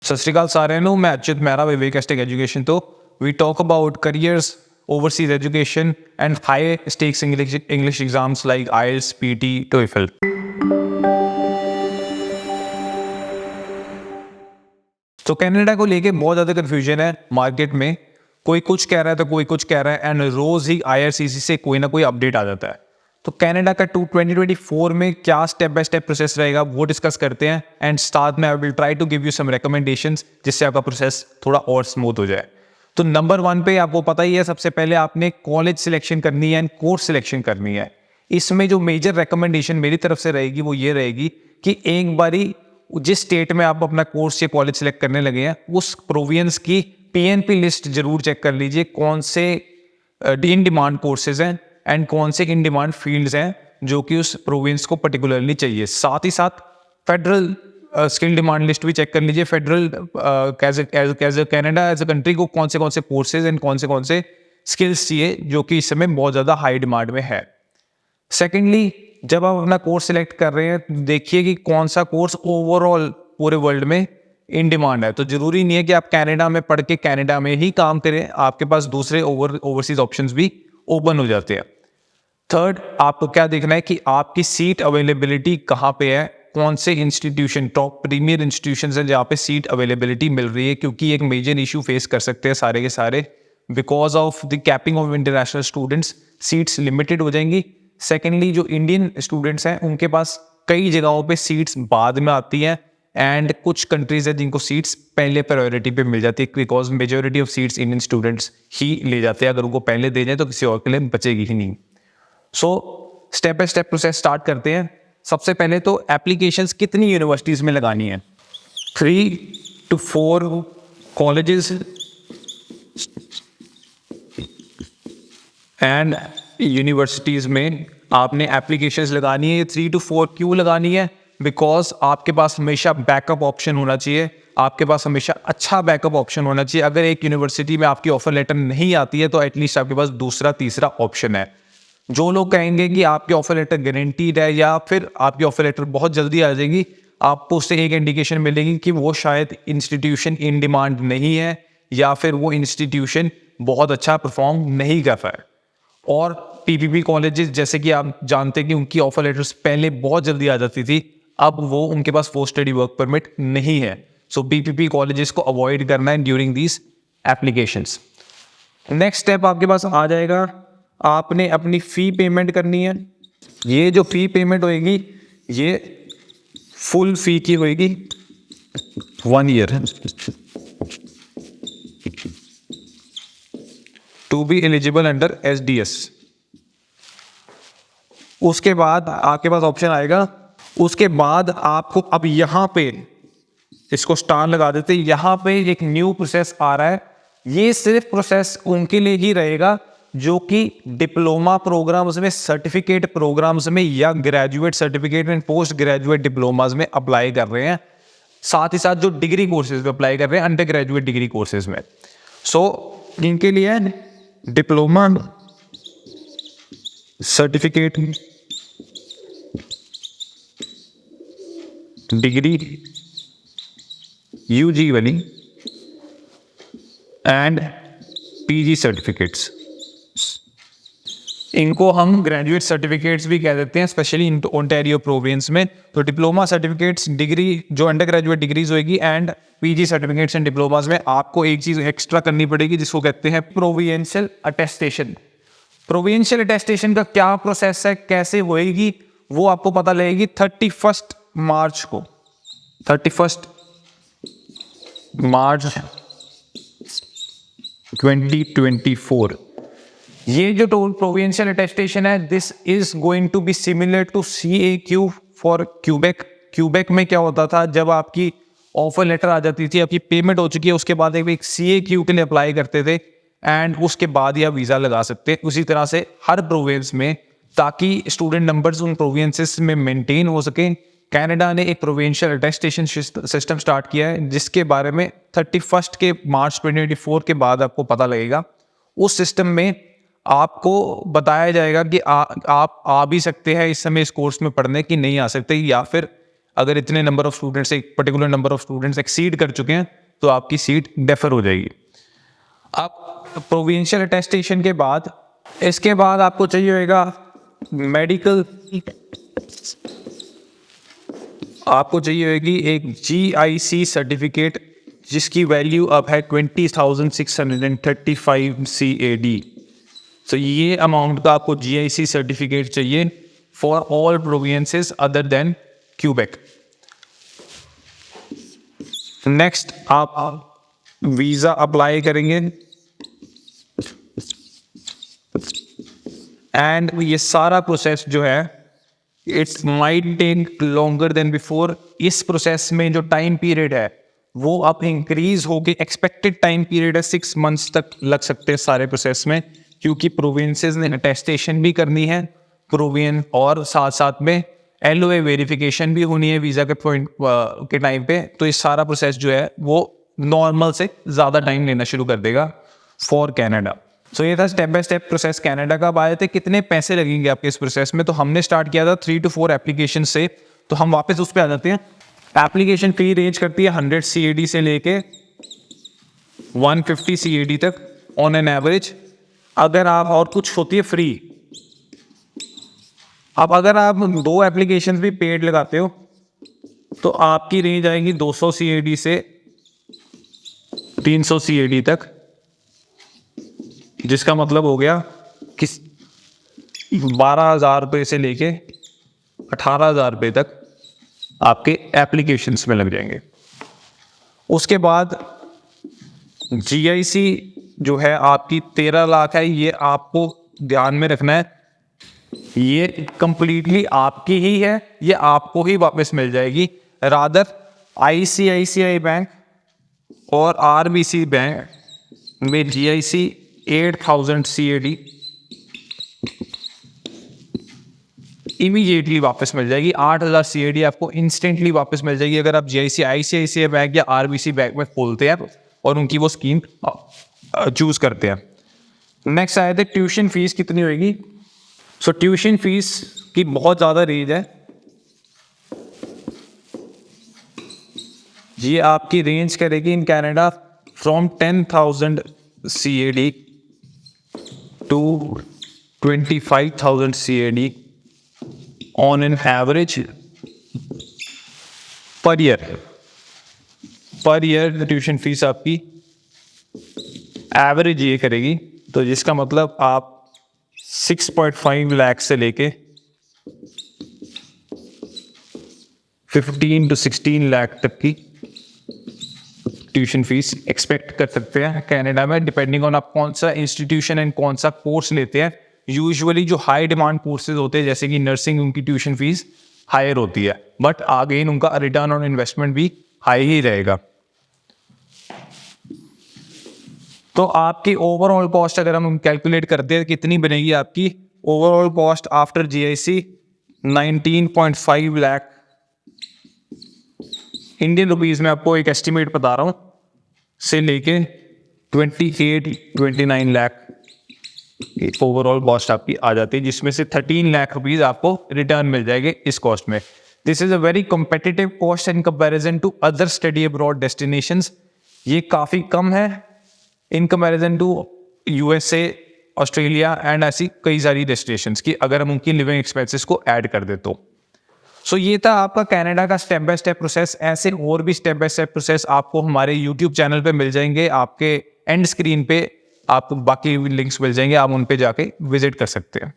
ਸਤਿ ਸ਼੍ਰੀ ਅਕਾਲ ਸਾਰਿਆਂ ਨੂੰ। ਮੈਂ ਅਚਿਤ ਮਹਿਰਾ ਵਿਵੇਕ ਐਸਟੇਕ ਐਜੂਕੇਸ਼ਨ ਤੋਂ। We talk about careers, overseas education and high stakes English exams like IELTS, PT, TOEFL. तो कनाडा को लेके बहुत ज़्यादा कन्फ्यूजन है मार्केट में। कोई कुछ कह रहा है तो कोई कुछ कह रहा है, एंड रोज़ ही IRCC से कोई ना कोई अपडेट आ जाता है। तो कनाडा का 2024 में क्या स्टेप बाय स्टेप प्रोसेस रहेगा वो डिस्कस करते हैं, एंड साथ में I will try to give you some recommendations जिससे आपका प्रोसेस थोड़ा और स्मूथ हो जाए। तो नंबर 1 पे आपको पता ही है, सबसे पहले आपने कॉलेज सिलेक्शन करनी है एंड कोर्स सिलेक्शन करनी है। इसमें जो मेजर रिकमेंडेशन मेरी तरफ से रहेगी वो ये रहेगी कि एक बारी जिस स्टेट में आप अपना कोर्स या कॉलेज सिलेक्ट करने लगे हैं उस प्रोविंस की PNP लिस्ट जरूर चेक कर लीजिए, कौन से इन डिमांड कोर्सेज हैं एंड कौन से इन डिमांड फील्ड्स हैं जो कि उस प्रोविंस को पर्टिकुलरली चाहिए। साथ ही साथ फेडरल स्किल डिमांड लिस्ट भी चेक कर लीजिए, federal Canada as a country को कौन से कोर्सेज एंड कौन से स्किल्स चाहिए जो कि इस समय बहुत ज़्यादा हाई डिमांड में है। सेकेंडली, जब आप अपना कोर्स सिलेक्ट कर रहे हैं तो देखिए कि कौन सा कोर्स ओवरऑल पूरे वर्ल्ड में इन डिमांड है। तो जरूरी नहीं है कि आप कनाडा में पढ़ के कनाडा में ही काम करें, आपके पास दूसरे ओवरसीज ऑप्शंस भी ओपन हो जाते हैं। थर्ड, आपको क्या देखना है कि आपकी सीट अवेलेबिलिटी कहाँ पे है, कौन से इंस्टीट्यूशन, टॉप प्रीमियर इंस्टीट्यूशन है जहाँ पे सीट अवेलेबिलिटी मिल रही है, क्योंकि एक मेजर इशू फेस कर सकते हैं सारे के सारे। Because of the capping of international students seats limited हो जाएंगी। सेकेंडली, जो इंडियन स्टूडेंट्स हैं उनके पास कई जगहों पे सीट्स बाद में आती हैं, एंड कुछ कंट्रीज है जिनको सीट्स पहले प्रायोरिटी पे मिल जाती है, because majority of seats Indian students ही ले जाते हैं। अगर उनको पहले दे जाए तो किसी और के लिए बचेगी ही नहीं। So step by step process start करते हैं। सबसे पहले तो एप्लीकेशंस कितनी यूनिवर्सिटीज़ में लगानी है। 3 to 4 कॉलेजेस एंड यूनिवर्सिटीज़ में आपने एप्लीकेशंस लगानी है। 3 to 4 क्यों लगानी है? बिकॉज आपके पास हमेशा बैकअप ऑप्शन होना चाहिए, आपके पास हमेशा अच्छा बैकअप ऑप्शन होना चाहिए। अगर एक यूनिवर्सिटी में आपकी ऑफर लेटर नहीं आती है तो एटलीस्ट आपके पास दूसरा तीसरा ऑप्शन है। जो लोग कहेंगे कि आपकी ऑफर लेटर गारंटीड है या फिर आपकी ऑफर लेटर बहुत जल्दी आ जाएगी, आपको उससे एक इंडिकेशन मिलेगी कि वो शायद इंस्टीट्यूशन इन डिमांड नहीं है या फिर वो इंस्टीट्यूशन बहुत अच्छा परफॉर्म नहीं कर रहा है। और PPP कॉलेजेस, जैसे कि आप जानते हैं कि उनकी ऑफर लेटर्स पहले बहुत जल्दी आ जाती थी, अब वो उनके पास पोस्ट स्टडी वर्क परमिट नहीं है। सो PPP कॉलेजेस को अवॉइड करना है during these applications. Next step आपके पास आ जाएगा, आपने अपनी फ़ी पेमेंट करनी है। ये जो फ़ी पेमेंट होएगी ये फुल फ़ी की होएगी 1 year to be eligible under SDS। उसके बाद आपके पास ऑप्शन आएगा, उसके बाद आपको अब यहाँ पे इसको स्टार लगा देते, यहाँ पे एक न्यू प्रोसेस आ रहा है। ये सिर्फ प्रोसेस उनके लिए ही रहेगा जो कि डिप्लोमा प्रोग्राम्स में, सर्टिफिकेट प्रोग्राम्स में या graduate certificate and post graduate diplomas में अप्लाई कर रहे हैं। साथ ही साथ जो डिग्री कोर्सेज में अप्लाई कर रहे हैं, अंडर ग्रेजुएट डिग्री कोर्सेज में। सो इनके लिए डिप्लोमा सर्टिफिकेट, डिग्री UG वाली एंड PG सर्टिफिकेट्स, इनको हम ग्रेजुएट सर्टिफिकेट्स भी कह देते हैं, स्पेशली इन ओंटारियो प्रोविंस में। तो डिप्लोमा सर्टिफिकेट्स, डिग्री जो अंडर ग्रेजुएट डिग्रीज होगी, and PG certificates and diplomas में आपको एक चीज़ एक्स्ट्रा करनी पड़ेगी जिसको कहते हैं प्रोविंशियल अटेस्टेशन। प्रोविंशियल अटेस्टेशन का क्या प्रोसेस है, कैसे होएगी, वो आपको पता लगेगी 31 मार्च को। 31 मार्च 2024 ये जो प्रोविंशियल अटेस्टेशन है, this is going to be similar to CAQ for Quebec. Quebec में क्या होता था, जब आपकी ऑफर लेटर आ जाती थी, आपकी पेमेंट हो चुकी है, उसके बाद एक CAQ के लिए अप्लाई करते थे एंड उसके बाद ही आप वीज़ा लगा सकते हैं। उसी तरह से हर प्रोविंस में, ताकि स्टूडेंट नंबर्स उन प्रोविंसेस में मेंटेन हो सके, कनाडा ने एक प्रोविंशियल अटेस्टेशन सिस्टम स्टार्ट किया है जिसके बारे में 31 के मार्च 2024 के बाद आपको पता लगेगा। उस सिस्टम में आपको बताया जाएगा कि आप आ भी सकते हैं इस समय इस कोर्स में पढ़ने की नहीं आ सकते, या फिर अगर इतने नंबर ऑफ स्टूडेंट्स, एक particular number of students exceed कर चुके हैं तो आपकी सीट डेफर हो जाएगी। आप प्रोविंशियल अटेस्टेशन के बाद, इसके बाद आपको चाहिए होगा मेडिकल, आपको चाहिए होगी एक GIC सर्टिफिकेट जिसकी वैल्यू अब है 20,635 CAD। तो ये अमाउंट का आपको GIC सर्टिफिकेट चाहिए for all provinces other than Quebec. Next आप वीज़ा अप्लाई करेंगे एंड ये सारा प्रोसेस जो है it's might take longer than before. इस प्रोसेस में जो टाइम पीरियड है वो अब इंक्रीज होके एक्सपेक्टेड टाइम पीरियड है 6 मंथ्स तक लग सकते हैं सारे प्रोसेस में, क्योंकि प्रोविंसेस ने अटेस्टेशन भी करनी है प्रोवियन, और साथ साथ में LOA वेरिफिकेशन भी होनी है वीज़ा के पॉइंट के टाइम पे। तो इस सारा प्रोसेस जो है वो नॉर्मल से ज़्यादा टाइम लेना शुरू कर देगा फॉर कैनेडा। सो ये था step by step process Canada का। आए थे कितने पैसे लगेंगे आपके इस प्रोसेस में, तो हमने स्टार्ट किया था 3 to 4 एप्लीकेशन से। तो हम वापस उस पर आ जाते हैं। एप्लीकेशन फी रेंज करती है 100 CAD से लेके 150 CAD तक ऑन एन एवरेज। अगर आप, और कुछ होती है फ्री। अब अगर आप 2 एप्लीकेशन भी पेड लगाते हो तो आपकी रेंज आएगी 200 CAD से 300 CAD तक, जिसका मतलब हो गया कि 12,000 रुपये से लेके 18,000 रुपये तक आपके एप्लीकेशंस में लग जाएंगे। उसके बाद GIC जो है आपकी 13 लाख है, ये आपको ध्यान में रखना है, ये कंप्लीटली आपकी ही है, ये आपको ही वापस मिल जाएगी। रादर ICICI बैंक और RBC बैंक में GIC 8,000 CAD इमीडिएटली वापस मिल जाएगी। 8,000 CAD आपको इंस्टेंटली वापस मिल जाएगी अगर आप GIC ICICI बैंक या RBC बैंक में खोलते हैं और उनकी वो स्कीम चूज करते हैं। नेक्स्ट आए थे ट्यूशन फीस कितनी होगी। सो ट्यूशन फीस की बहुत ज़्यादा रेंज है। ये आपकी रेंज करेगी in Canada from 10,000 CAD to 25,000 CAD on an average per year। Per year tuition fees आपकी एवरेज ये करेगी, तो जिसका मतलब आप 6.5 लाख से लेके 15 to 16 लाख तक की ट्यूशन फीस एक्सपेक्ट कर सकते हैं कनाडा में, डिपेंडिंग ऑन आप कौन सा इंस्टीट्यूशन एंड कौन सा कोर्स लेते हैं। यूजुअली जो हाई डिमांड कोर्सेज होते हैं जैसे कि नर्सिंग, उनकी ट्यूशन फीस हायर होती है, बट अगेन उनका रिटर्न ऑन इन्वेस्टमेंट भी हाई ही रहेगा। तो आपकी ओवरऑल कॉस्ट अगर हम कैलकुलेट करते हैं कितनी बनेगी, आपकी overall cost after GIC 19.5 lakh Indian rupees में, आपको एक एस्टिमेट बता रहा हूं, से लेके 28-29 लाख ओवरऑल कॉस्ट आपकी आ जाती है, जिसमें से 13 लाख रुपीज आपको रिटर्न मिल जाएंगे इस कॉस्ट में। This is a very competitive cost in comparison to other study abroad destinations. ये काफ़ी कम है in comparison to USA, Australia and ऐसी कई सारी डेस्टिनेशंस की, अगर हम उनकी लिविंग एक्सपेंसेस को ऐड कर दे तो। सो ये था आपका कनाडा का स्टेप बाय स्टेप प्रोसेस। ऐसे और भी स्टेप बाय स्टेप प्रोसेस आपको हमारे YouTube चैनल पे मिल जाएंगे। आपके एंड स्क्रीन पे आपको बाकी लिंक्स मिल जाएंगे, आप उन पे जाके विजिट कर सकते हैं।